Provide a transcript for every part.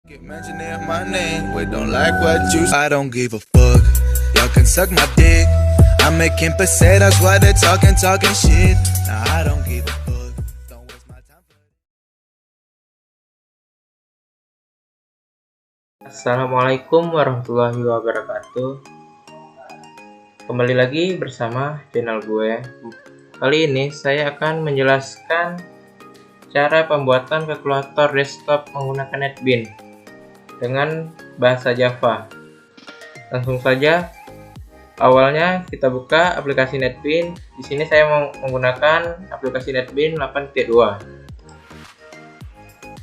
Get mentioning my name, we don't like what you. I don't give a fuck. Y'all can suck my dick. I'm making pesetas while they're talking shit. Nah, I don't give a fuck. Don't waste my time. Assalamualaikum warahmatullahi wabarakatuh. Kembali lagi bersama channel gue. Kali ini saya akan menjelaskan cara pembuatan kalkulator desktop menggunakan NetBeans dengan bahasa Java. Langsung saja. Awalnya kita buka aplikasi NetBeans. Di sini saya mau menggunakan aplikasi NetBeans 8.2.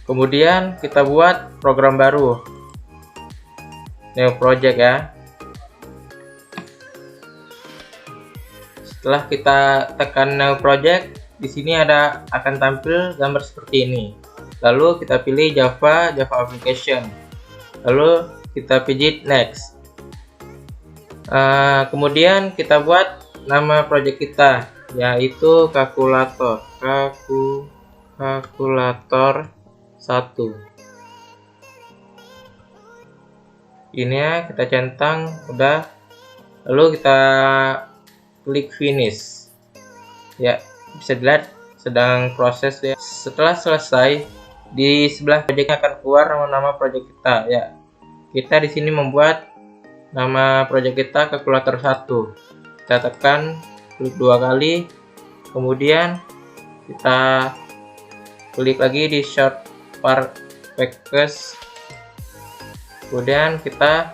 Kemudian kita buat program baru, new project ya. Setelah kita tekan new project, di sini akan tampil gambar seperti ini. Lalu kita pilih Java Application. Lalu kita pijit next. Kemudian kita buat nama project kita, yaitu kalkulator 1. Ini ya, kita centang udah. Lalu kita klik finish. Ya, bisa dilihat sedang proses ya. Setelah selesai, di sebelah projectnya akan keluar nama project kita ya. Kita di sini membuat nama project kita kalkulator 1. Kita tekan klik 2 kali, kemudian kita klik lagi di short package, kemudian kita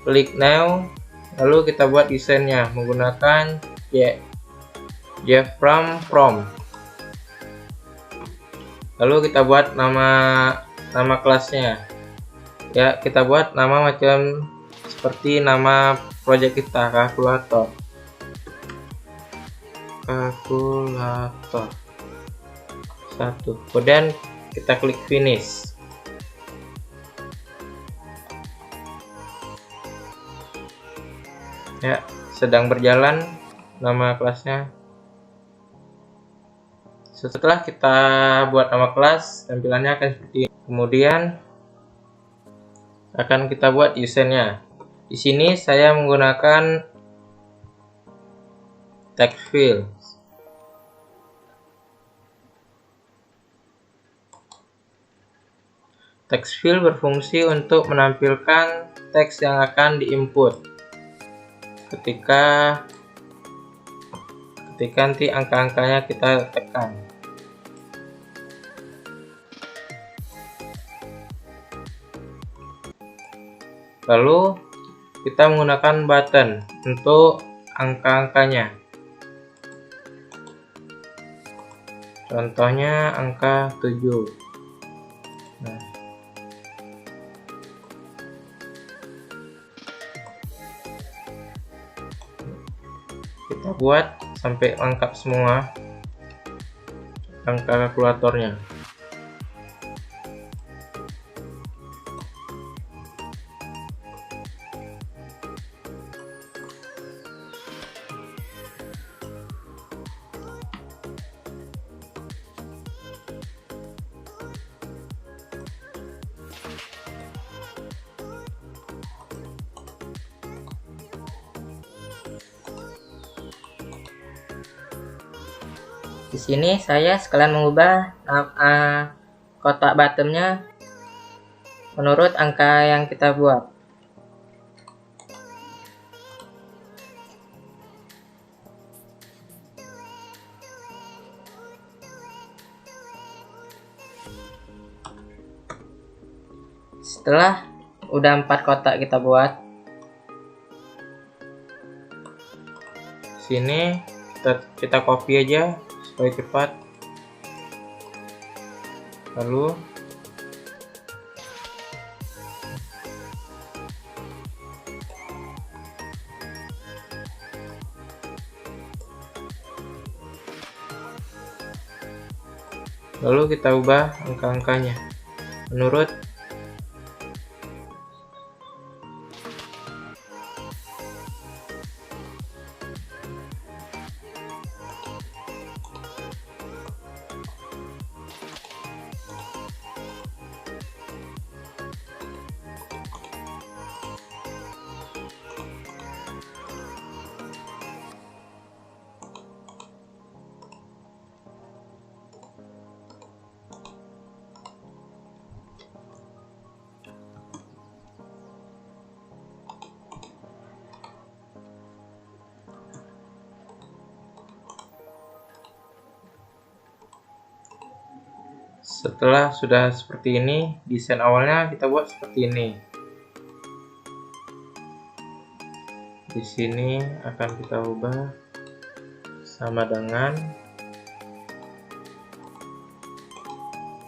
klik new, lalu kita buat desainnya menggunakan JFrame. Lalu kita buat nama kelasnya ya, kita buat nama macam seperti nama project kita, kalkulator 1. Kemudian kita klik finish. Ya, sedang berjalan nama kelasnya. Setelah kita buat nama kelas, tampilannya akan seperti ini. Kemudian akan kita buat desainnya. Di sini saya menggunakan text field. Text field berfungsi untuk menampilkan teks yang akan diinput ketika nanti angka-angkanya kita tekan. Lalu kita menggunakan button untuk angka-angkanya. Contohnya angka 7. Nah, kita buat sampai lengkap semua angka kalkulatornya. Di sini saya sekalian mengubah kotak bottomnya menurut angka yang kita buat. Setelah udah 4 kotak kita buat, sini kita copy aja supaya cepat. Lalu kita ubah angka-angkanya menurut Setelah sudah seperti ini, desain awalnya kita buat seperti ini. Di sini akan kita ubah sama dengan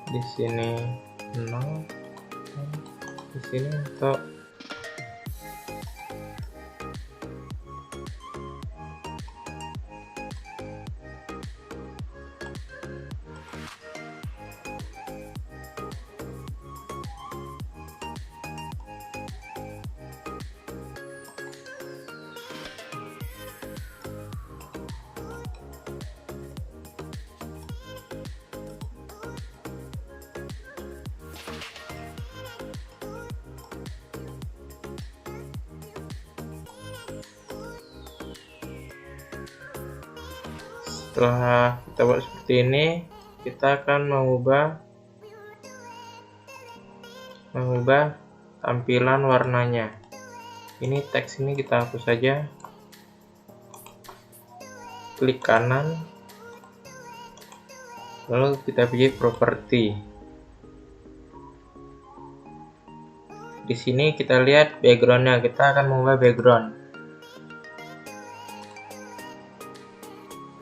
di sini 0, di sini untuk setelah kita buat seperti ini, kita akan mengubah tampilan warnanya. Ini teks ini kita hapus saja. Klik kanan, lalu kita pilih properti. Di sini kita lihat backgroundnya, kita akan mengubah background.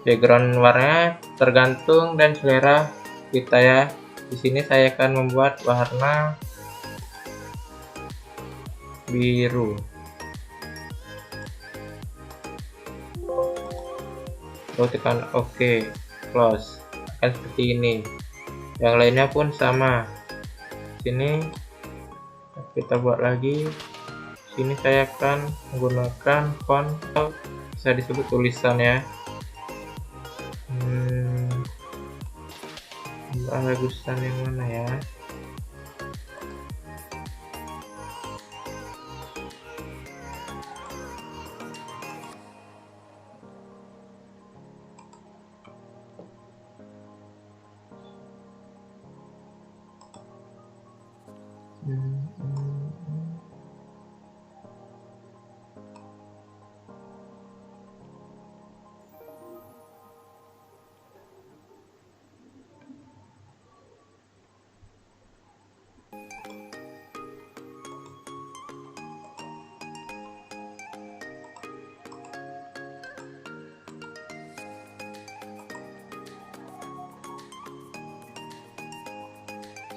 Background warnanya tergantung dan selera kita ya. Di sini saya akan membuat warna biru. Lalu tekan OK, close. Akan seperti ini. Yang lainnya pun sama. Sini kita buat lagi. Sini saya akan menggunakan font atau bisa disebut tulisan ya. Bagusan yang mana ya?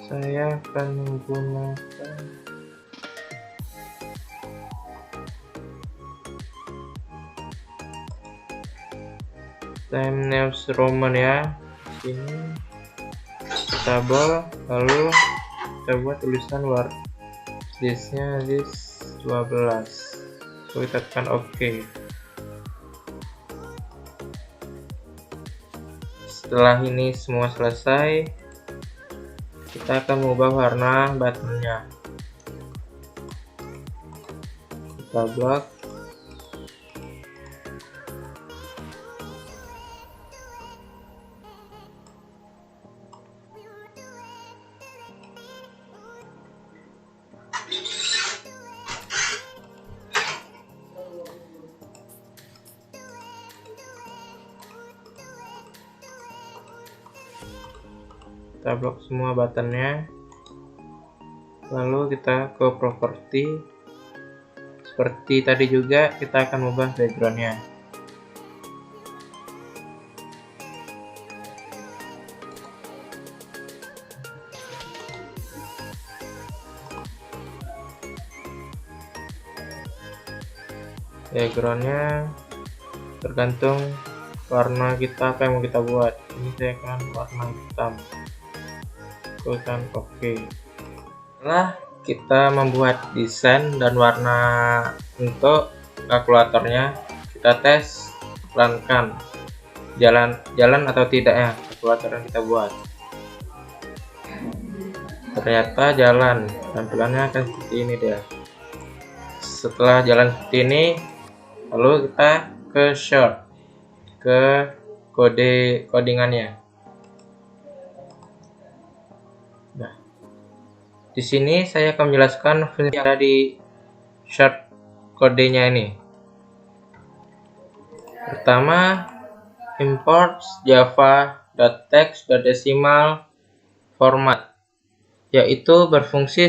Saya akan menggunakan thumbnail Roman ya. Sini tabel, lalu kita buat tulisan word listnya list 12. So, kita tekan OK. Setelah ini semua selesai, kita akan mengubah warna buttonnya. Kita blok. Kita blok semua buttonnya, lalu kita ke properti. Seperti tadi juga kita akan ubah backgroundnya. Backgroundnya tergantung warna kita, apa yang mau kita buat. Ini saya akan warna hitam. Tekan OK. Setelah kita membuat desain dan warna untuk kalkulatornya, kita tes pelankan jalan atau tidak ya kalkulator yang kita buat. Ternyata jalan, tampilannya akan seperti ini dia. Setelah jalan seperti ini, lalu kita ke short, ke codingannya. Nah, di sini saya akan menjelaskan fungsi yang ada di short kodenya ini. Pertama, import java.text.decimal format, yaitu berfungsi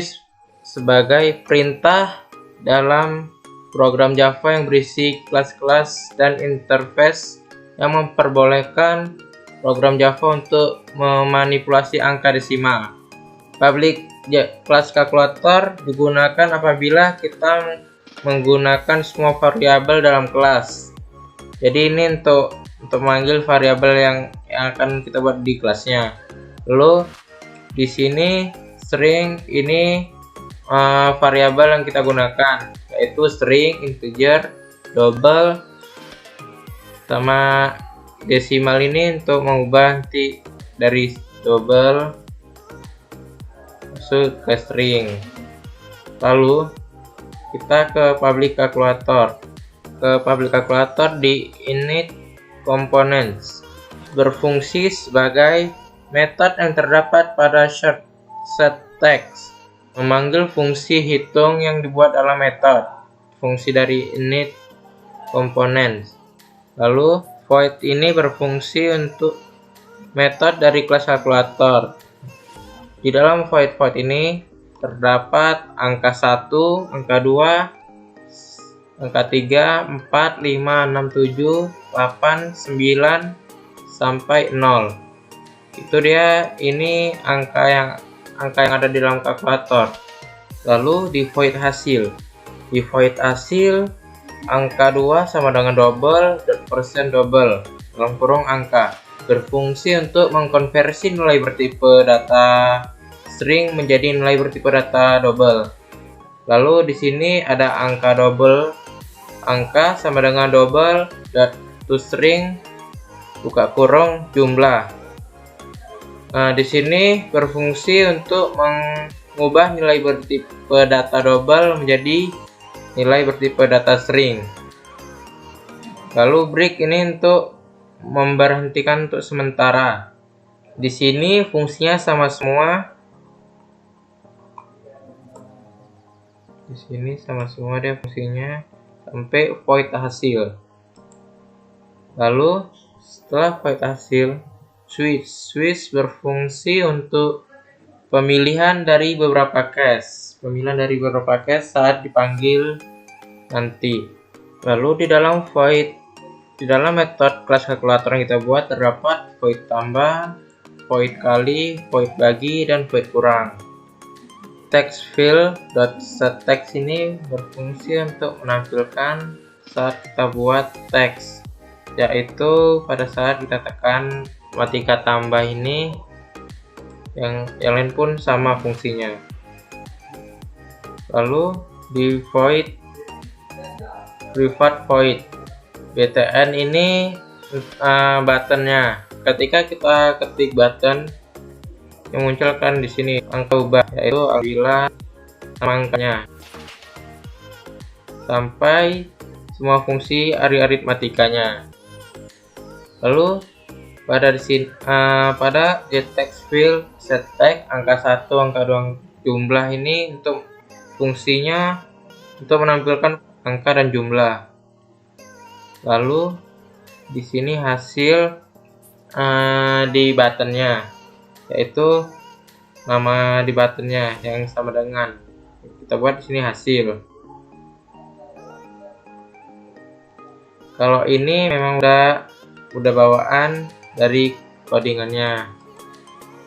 sebagai perintah dalam program Java yang berisi kelas-kelas dan interface yang memperbolehkan program Java untuk memanipulasi angka desimal. Public kelas kalkulator digunakan apabila kita menggunakan semua variabel dalam kelas. Jadi ini untuk memanggil variabel yang akan kita buat di kelasnya. Lalu di sini string ini variabel yang kita gunakan, yaitu string, integer, double, sama desimal ini untuk mengubah nanti dari double masuk ke string. Lalu kita ke public calculator. Di init components berfungsi sebagai metode yang terdapat pada set text, memanggil fungsi hitung yang dibuat dalam metode fungsi dari init components. Lalu void ini berfungsi untuk metode dari kelas kalkulator. Di dalam void ini terdapat angka 1, angka 2, angka 3, 4, 5, 6, 7, 8, 9 sampai 0. Itu dia, ini angka yang ada di dalam kalkulator. Lalu di void hasil. Di void hasil angka 2 sama dengan double dan persen double dalam kurung angka. Berfungsi untuk mengkonversi nilai bertipe data string menjadi nilai bertipe data double. Lalu di sini ada angka double, angka sama dengan double to string buka kurung jumlah. Nah, di sini berfungsi untuk mengubah nilai bertipe data double menjadi nilai bertipe data string. Lalu break ini untuk memberhentikan untuk sementara. Di sini fungsinya sama semua. Di sini sama semua dia fungsinya sampai void hasil. Lalu setelah void hasil, switch berfungsi untuk pemilihan dari beberapa case. Saat dipanggil nanti. Lalu di dalam metode kelas kalkulator yang kita buat terdapat void tambah, void kali, void bagi, dan void kurang. Text field.setText ini berfungsi untuk menampilkan saat kita buat teks, yaitu pada saat kita tekan matematika tambah ini, yang lain pun sama fungsinya. Lalu di void private void btn ini buttonnya. Ketika kita ketik button, yang munculkan di sini angka ubah, yaitu apabila angkanya sampai semua fungsi aritmatikanya. Lalu pada text field set text angka 1, angka 2 jumlah ini untuk fungsinya untuk menampilkan angka dan jumlah. Lalu di sini hasil di buttonnya, yaitu nama di buttonnya yang sama dengan kita buat di sini hasil. Kalau ini memang udah bawaan dari codingannya.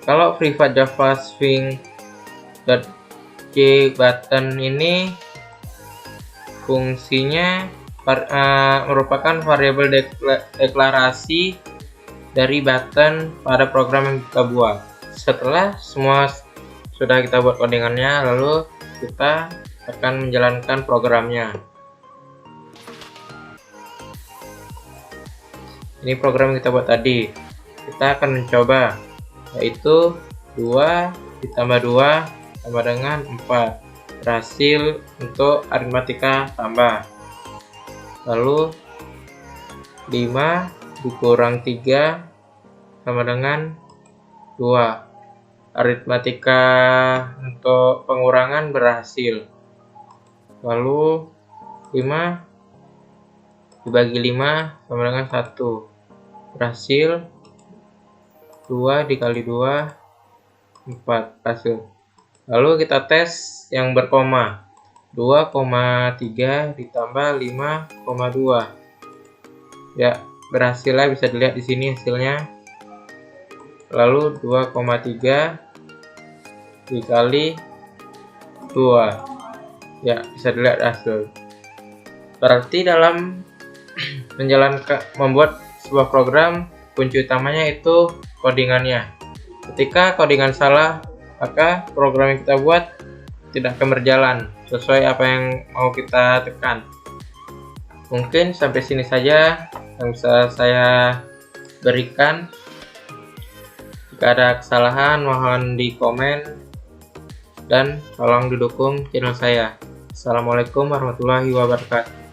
Kalau private Java swing.button ini fungsinya merupakan variabel deklarasi dari button pada program yang kita buat. Setelah semua sudah kita buat codingannya, lalu kita akan menjalankan programnya. Ini program yang kita buat tadi. Kita akan mencoba, yaitu 2 ditambah 2 sama dengan 4. Berhasil untuk aritmatika tambah. Lalu 5 dikurang 3 sama dengan 2. Aritmatika untuk pengurangan berhasil. Lalu 5 dibagi 5 sama dengan 1. Berhasil. 2 dikali 2 4 hasil. Lalu kita tes yang berkoma, 2,3 ditambah 5,2. Ya, berhasil lah, bisa dilihat di sini hasilnya. Lalu 2,3 dikali 2. Ya, bisa dilihat hasil. Berarti dalam membuat sebuah program, kunci utamanya itu codingannya. Ketika codingan salah, maka program yang kita buat tidak akan berjalan sesuai apa yang mau kita tekan. Mungkin sampai sini saja yang bisa saya berikan. Jika ada kesalahan, mohon di komen dan tolong didukung channel saya. Assalamualaikum warahmatullahi wabarakatuh.